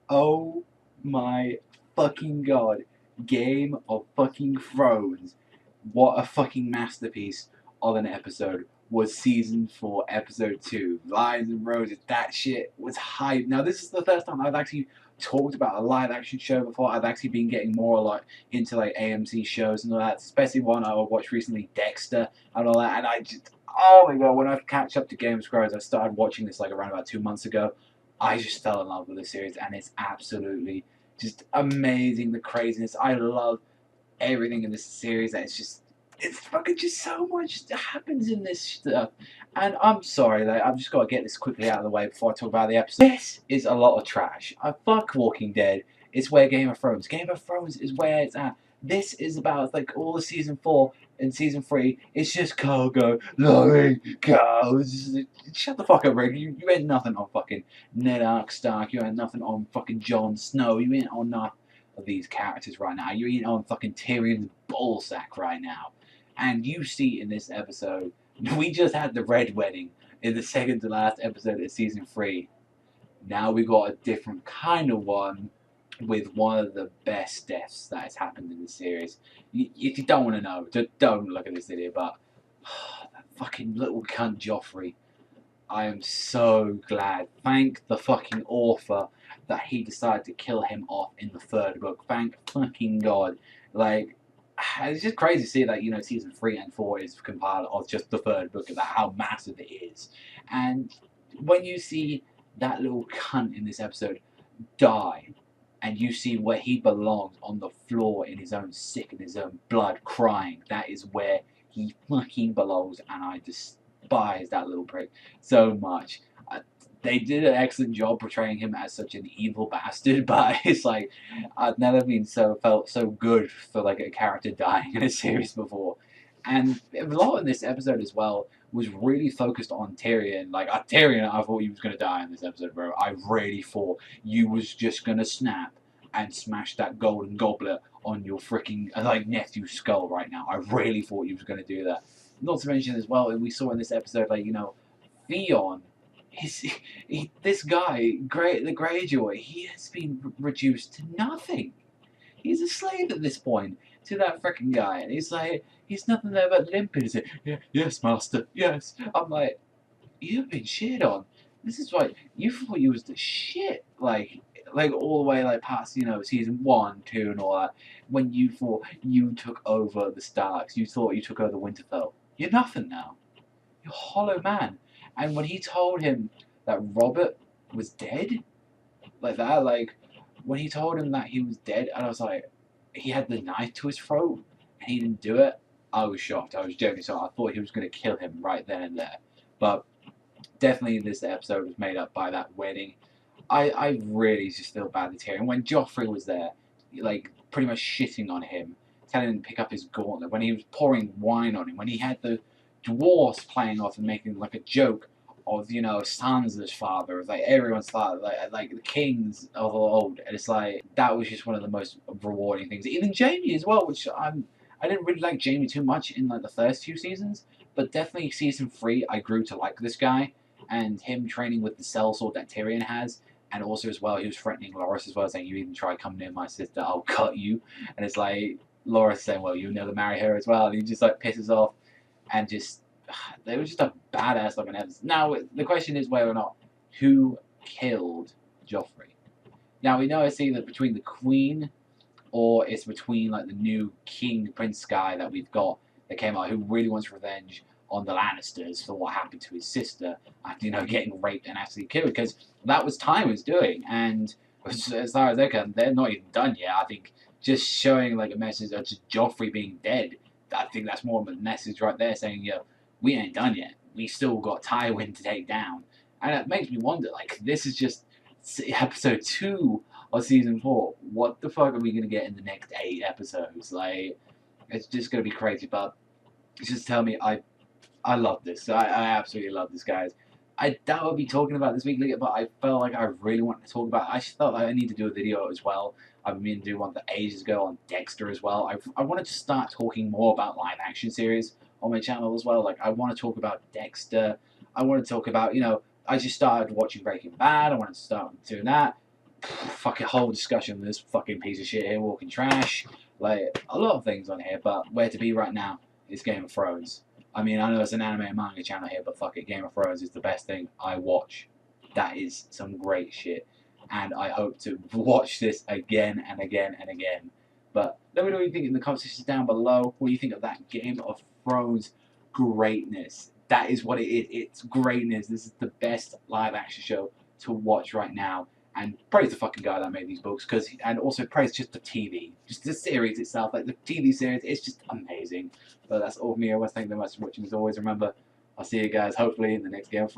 Oh my fucking god. Game of fucking Thrones. What a fucking masterpiece of an episode was season 4, episode 2. Lions and Roses. That shit was hype. Now, this is the first time I've actually talked about a live action show before. I've actually been getting more like into like AMC shows and all that, especially one I watched recently, Dexter and all that. And I just, oh my god, when I catch up to Game of Thrones, I started watching this like around about 2 months ago. I just fell in love with the series, and it's absolutely just amazing. The craziness, I love everything in this series. And it's fucking just so much that happens in this stuff. And I'm sorry, like, I've just got to get this quickly out of the way before I talk about the episode. This is a lot of trash. I fuck Walking Dead. It's where Game of Thrones. Game of Thrones is where it's at. This is about like all the season 4 and season 3. It's just cargo, loving cows. Shut the fuck up, Rick. You ain't nothing on fucking Ned Stark. You ain't nothing on fucking Jon Snow. You ain't on nothing of these characters right now. You're eating on fucking Tyrion's ballsack right now. And you see in this episode, we just had the Red Wedding in the second to last episode of season 3. Now we got a different kind of one with one of the best deaths that has happened in the series. If you don't want to know, don't look at this video, but that fucking little cunt Joffrey. I am so glad. Thank the fucking author that he decided to kill him off in the third book. Thank fucking God. Like, it's just crazy to see that, you know, season 3 and 4 is compiled of just the third book, about how massive it is. And when you see that little cunt in this episode die, and you see where he belongs on the floor in his own sick, in his own blood, crying, that is where he fucking belongs, and I despise that little prick so much. They did an excellent job portraying him as such an evil bastard, but it's like I've never been felt so good for like a character dying in a series before. And a lot in this episode as well was really focused on Tyrion. Like Tyrion, I thought he was gonna die in this episode, bro. I really thought you was just gonna snap and smash that golden goblet on your freaking like nephew's skull right now. I really thought you was gonna do that. Not to mention as well, we saw in this episode, like, you know, Theon, this guy, the Greyjoy, he has been reduced to nothing. He's a slave at this point to that freaking guy, and he's like, he's nothing there but limping. He's like, yeah, yes, master, yes. I'm like, you've been shit on. This is why you thought you was the shit, like all the way like past, you know, season 1, 2, and all that. When you thought you took over the Starks, you thought you took over Winterfell. You're nothing now. You're a hollow man. And when he told him that Robert was dead, like that, like when he told him that he was dead, and I was like, he had the knife to his throat, and he didn't do it. I was shocked. I was joking. So I thought he was going to kill him right then and there. But definitely, this episode was made up by that wedding. I really just feel bad for Tyrion. When Joffrey was there, like pretty much shitting on him, telling him to pick up his gauntlet, when he was pouring wine on him, when he had the dwarfs playing off and making like a joke of, you know, Sansa's father, of like everyone's father, like the kings of old, and it's like that was just one of the most rewarding things. Even Jaime as well, which I didn't really like Jaime too much in like the first few seasons, but definitely season 3 I grew to like this guy, and him training with the sellsword that Tyrion has. And also as well, he was threatening Loras as well, saying, "You even try to come near my sister, I'll cut you." And it's like Loras saying, "Well, you never marry her as well." And he just like pisses off, and just they were just a badass looking episode. Now the question is whether or not who killed Joffrey. Now we know it's either between the Queen or it's between like the new King Prince guy that we've got that came out, who really wants revenge on the Lannisters for what happened to his sister after, you know, getting raped and actually killed, because that was Tywin's doing. And as far as they're not even done yet. I think just showing like a message of just Joffrey being dead, I think that's more of a message right there, saying, yo, we ain't done yet. We still got Tywin to take down. And it makes me wonder, like, this is just episode 2 of season 4. What the fuck are we gonna get in the next 8 episodes? Like, it's just gonna be crazy. But just tell me, I love this. I absolutely love this, guys. I doubt I'll be talking about this weekly, but I felt like I really wanted to talk about it. I just felt like I need to do a video as well. I've been doing one that ages ago on Dexter as well. I wanted to start talking more about live action series on my channel as well. Like, I want to talk about Dexter. I want to talk about, you know, I just started watching Breaking Bad. I wanted to start doing that. fucking whole discussion of this fucking piece of shit here, walking trash, like a lot of things on here. But where to be right now is Game of Thrones. I mean, I know it's an anime and manga channel here, but fuck it, Game of Thrones is the best thing I watch. That is some great shit, and I hope to watch this again and again and again. But let me know what you think in the comment section down below. What do you think of that Game of Thrones greatness? That is what it is. It's greatness. This is the best live action show to watch right now. And praise the fucking guy that made these books, and also praise just the TV, just the series itself, like the TV series, it's just amazing. But that's all from me. I want to thank you very much for watching. As always, remember, I'll see you guys hopefully in the next Game of Thrones.